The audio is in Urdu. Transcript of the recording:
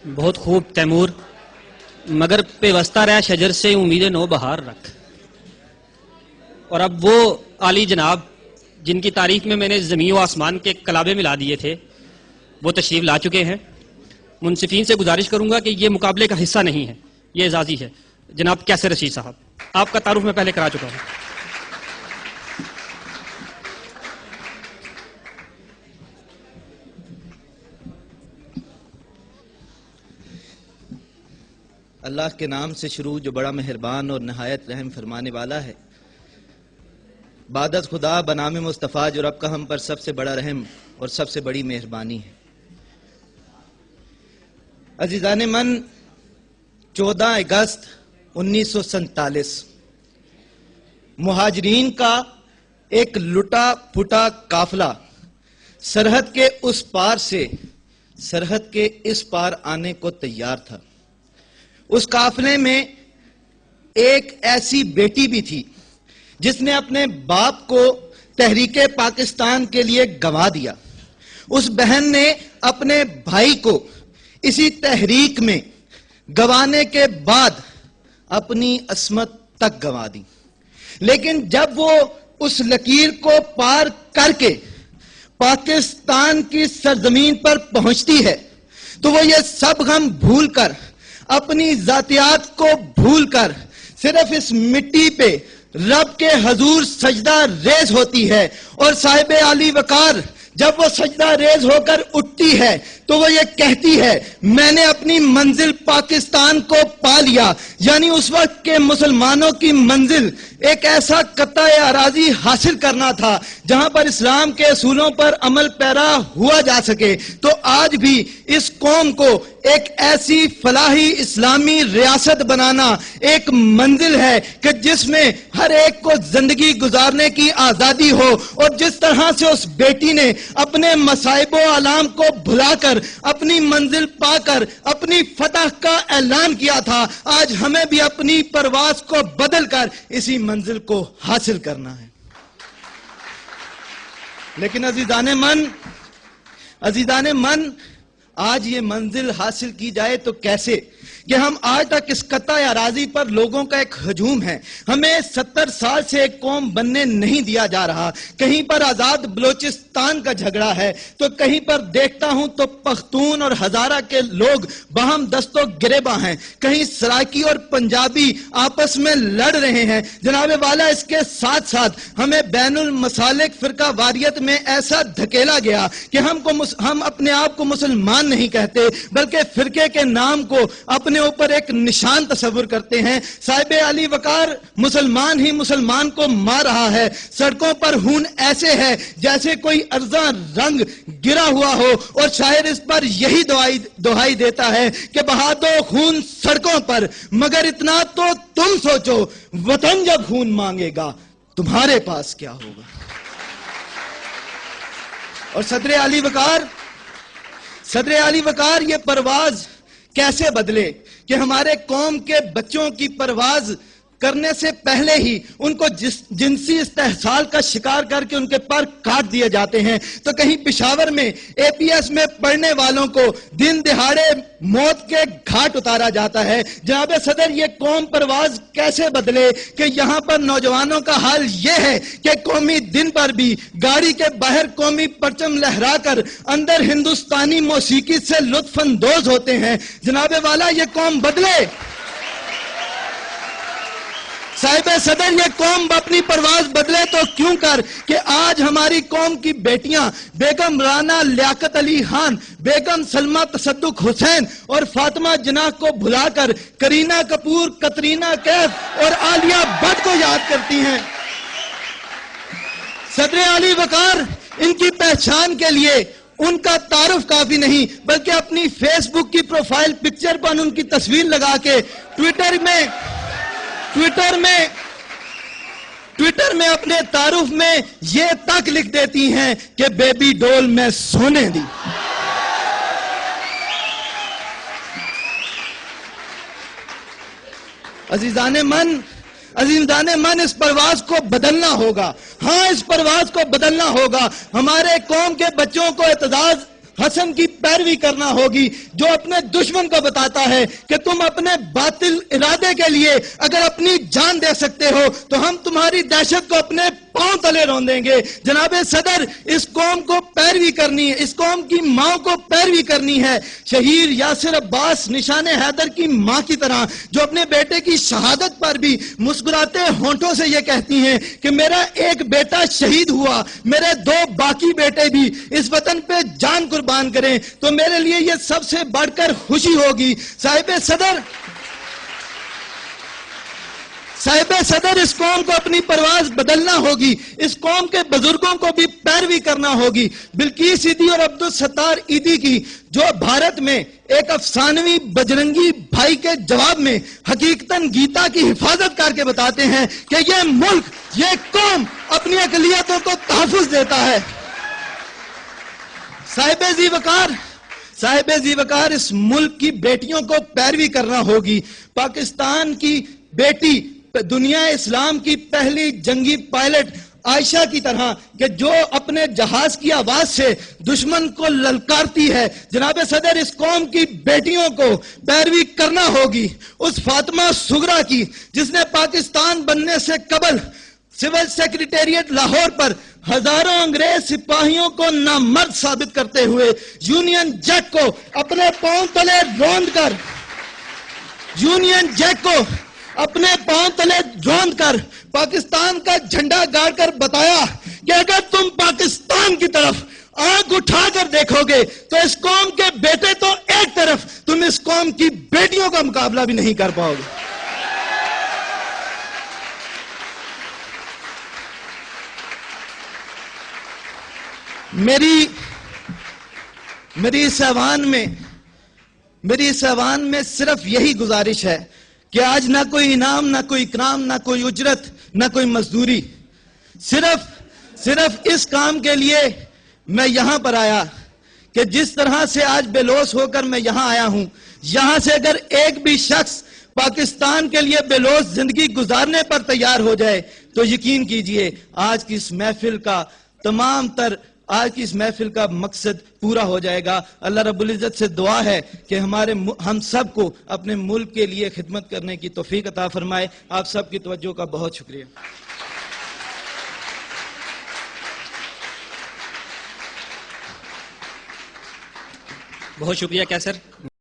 بہت خوب تیمور، مگر پیوستہ رہ شجر سے امید نو بہار رکھ۔ اور اب وہ عالی جناب جن کی تاریخ میں نے زمین و آسمان کے کلابے ملا دیے تھے وہ تشریف لا چکے ہیں۔ منصفین سے گزارش کروں گا کہ یہ مقابلے کا حصہ نہیں ہے، یہ اعزازی ہے۔ جناب کیسر رشید صاحب، آپ کا تعارف میں پہلے کرا چکا ہوں۔ اللہ کے نام سے شروع جو بڑا مہربان اور نہایت رحم فرمانے والا ہے۔ بادت خدا بنام مصطفیٰ جو رب کا ہم پر سب سے بڑا رحم اور سب سے بڑی مہربانی ہے۔ عزیزان من، 14 اگست 1947 مہاجرین کا ایک لٹا پھٹا قافلہ سرحد کے اس پار سے سرحد کے اس پار آنے کو تیار تھا۔ اس قافلے میں ایک ایسی بیٹی بھی تھی جس نے اپنے باپ کو تحریک پاکستان کے لیے گنوا دیا۔ اس بہن نے اپنے بھائی کو اسی تحریک میں گنوانے کے بعد اپنی عصمت تک گنوا دی، لیکن جب وہ اس لکیر کو پار کر کے پاکستان کی سرزمین پر پہنچتی ہے تو وہ یہ سب غم بھول کر، اپنی ذاتیات کو بھول کر صرف اس مٹی پہ رب کے حضور سجدہ ریز ہوتی ہے۔ اور صاحب علی وقار جب وہ سجدہ ریز ہو کر اٹھتی ہے تو وہ یہ کہتی ہے، میں نے اپنی منزل پاکستان کو پا لیا۔ یعنی اس وقت کے مسلمانوں کی منزل ایک ایسا قطع اراضی حاصل کرنا تھا جہاں پر اسلام کے اصولوں پر عمل پیرا ہوا جا سکے۔ تو آج بھی اس قوم کو ایک ایسی فلاحی اسلامی ریاست بنانا ایک منزل ہے کہ جس میں ہر ایک کو زندگی گزارنے کی آزادی ہو۔ اور جس طرح سے اس بیٹی نے اپنے مصائب و آلام کو بھلا کر اپنی منزل پا کر اپنی فتح کا اعلان کیا تھا، آج ہمیں بھی اپنی پرواز کو بدل کر اسی منزل کو حاصل کرنا ہے۔ لیکن عزیزان من آج یہ منزل حاصل کی جائے تو کیسے کہ ہم آج تک اس قطع اراضی پر لوگوں کا ایک ہجوم ہے۔ ہمیں 70 سال سے ایک قوم بننے نہیں دیا جا رہا۔ کہیں پر آزاد بلوچستان کا جھگڑا ہے تو کہیں پر دیکھتا ہوں تو پختون اور ہزارہ کے لوگ باہم دست و گریباں ہیں، کہیں سرائکی اور پنجابی آپس میں لڑ رہے ہیں۔ جناب والا اس کے ساتھ ساتھ ہمیں بین المسالک فرقہ واریت میں ایسا دھکیلا گیا کہ ہم اپنے آپ کو مسلمان نہیں کہتے بلکہ فرقے کے نام کو اپنے اوپر ایک نشان تصور کرتے ہیں۔ صاحب علی وقار مسلمان ہی مسلمان کو مار رہا ہے۔ سڑکوں پر خون ایسے ہے جیسے کوئی ارزاں رنگ گرا ہوا ہو، اور شاعر اس پر یہی دہائی دیتا ہے کہ بہا دو خون سڑکوں پر، مگر اتنا تو تم سوچو وطن جب خون مانگے گا تمہارے پاس کیا ہوگا۔ اور صدر علی وقار یہ پرواز کیسے بدلے کہ ہمارے قوم کے بچوں کی پرواز کرنے سے پہلے ہی ان کو جنسی استحصال کا شکار کر کے ان کے پر کاٹ دیے جاتے ہیں۔ تو کہیں پشاور میں اے پی ایس میں پڑھنے والوں کو دن دہاڑے موت کے گھاٹ اتارا جاتا ہے۔ جناب صدر یہ قوم پرواز کیسے بدلے کہ یہاں پر نوجوانوں کا حال یہ ہے کہ قومی دن پر بھی گاڑی کے باہر قومی پرچم لہرا کر اندر ہندوستانی موسیقی سے لطف اندوز ہوتے ہیں۔ جناب والا یہ قوم بدلے۔ صاحب صدر یہ قوم اپنی پرواز بدلے تو کیوں کر کہ آج ہماری قوم کی بیٹیاں بیگم رانا لیاقت علی خان، بیگم سلمہ تصدق حسین اور فاطمہ جناح کو بھلا کر کرینہ کپور، کترینہ کیف اور عالیہ بھٹ کو یاد کرتی ہیں۔ صدر علی وقار ان کی پہچان کے لیے ان کا تعارف کافی نہیں بلکہ اپنی فیس بک کی پروفائل پکچر پر ان کی تصویر لگا کے ٹویٹر میں اپنے تعارف میں یہ تک لکھ دیتی ہیں کہ بیبی ڈول میں سونے دی۔ عزیزان من اس پرواز کو بدلنا ہوگا۔ ہاں اس پرواز کو بدلنا ہوگا۔ ہمارے قوم کے بچوں کو اعتزاز حسن کی پیروی کرنا ہوگی جو اپنے دشمن کو بتاتا ہے کہ تم اپنے باطل ارادے کے لیے اگر اپنی جان دے سکتے ہو تو ہم تمہاری دہشت کو اپنے پاؤں تلے رون دیں گے۔ جناب صدر، اس قوم کو پیروی کرنی ہے، اس قوم کی ماں کو پیروی کرنی ہے۔ شہید یاسر عباس نشان حیدر کی ماں کی طرح جو اپنے بیٹے کی شہادت پر بھی مسکراتے ہونٹوں سے یہ کہتی ہیں کہ میرا ایک بیٹا شہید ہوا، میرے 2 باقی بیٹے بھی اس وطن پہ جان قربان کریں تو میرے لیے یہ سب سے بڑھ کر خوشی ہوگی۔ صاحب صدر، اس قوم کو اپنی پرواز بدلنا ہوگی، اس قوم کے بزرگوں کو بھی پیروی کرنا ہوگی۔ بلقیس عیدی اور عبدالستار عیدی کی جو بھارت میں ایک افسانوی بجرنگی بھائی کے جواب میں حقیقتاً گیتا کی حفاظت کر کے بتاتے ہیں کہ یہ ملک، یہ قوم اپنی اقلیتوں کو تحفظ دیتا ہے۔ صاحب ذی وقار، اس ملک کی بیٹیوں کو پیروی کرنا ہوگی۔ پاکستان کی بیٹی دنیا اسلام کی پہلی جنگی پائلٹ عائشہ کی طرح کہ جو اپنے جہاز کی آواز سے دشمن کو للکارتی ہے۔ جناب صدر، اس قوم کی بیٹیوں کو پیروی کرنا ہوگی اس فاطمہ سغرا کی جس نے پاکستان بننے سے قبل سول سیکریٹریٹ لاہور پر ہزاروں انگریز سپاہیوں کو نامرد ثابت کرتے ہوئے یونین جیک کو اپنے پاؤں تلے روند کر پاکستان کا جھنڈا گاڑ کر بتایا کہ اگر تم پاکستان کی طرف آنکھ اٹھا کر دیکھو گے تو اس قوم کے بیٹے تو ایک طرف، تم اس قوم کی بیٹیوں کا مقابلہ بھی نہیں کر پاؤ گے۔ میری سیوان میں صرف یہی گزارش ہے کہ آج نہ کوئی انعام، نہ کوئی اکرام، نہ کوئی اجرت، نہ کوئی مزدوری، صرف اس کام کے لیے میں یہاں پر آیا کہ جس طرح سے آج بے لوث ہو کر میں یہاں آیا ہوں، یہاں سے اگر ایک بھی شخص پاکستان کے لیے بے لوث زندگی گزارنے پر تیار ہو جائے تو یقین کیجئے آج کی اس محفل کا مقصد پورا ہو جائے گا۔ اللہ رب العزت سے دعا ہے کہ ہم سب کو اپنے ملک کے لیے خدمت کرنے کی توفیق عطا فرمائے۔ آپ سب کی توجہ کا بہت شکریہ۔ بہت شکریہ کیسر۔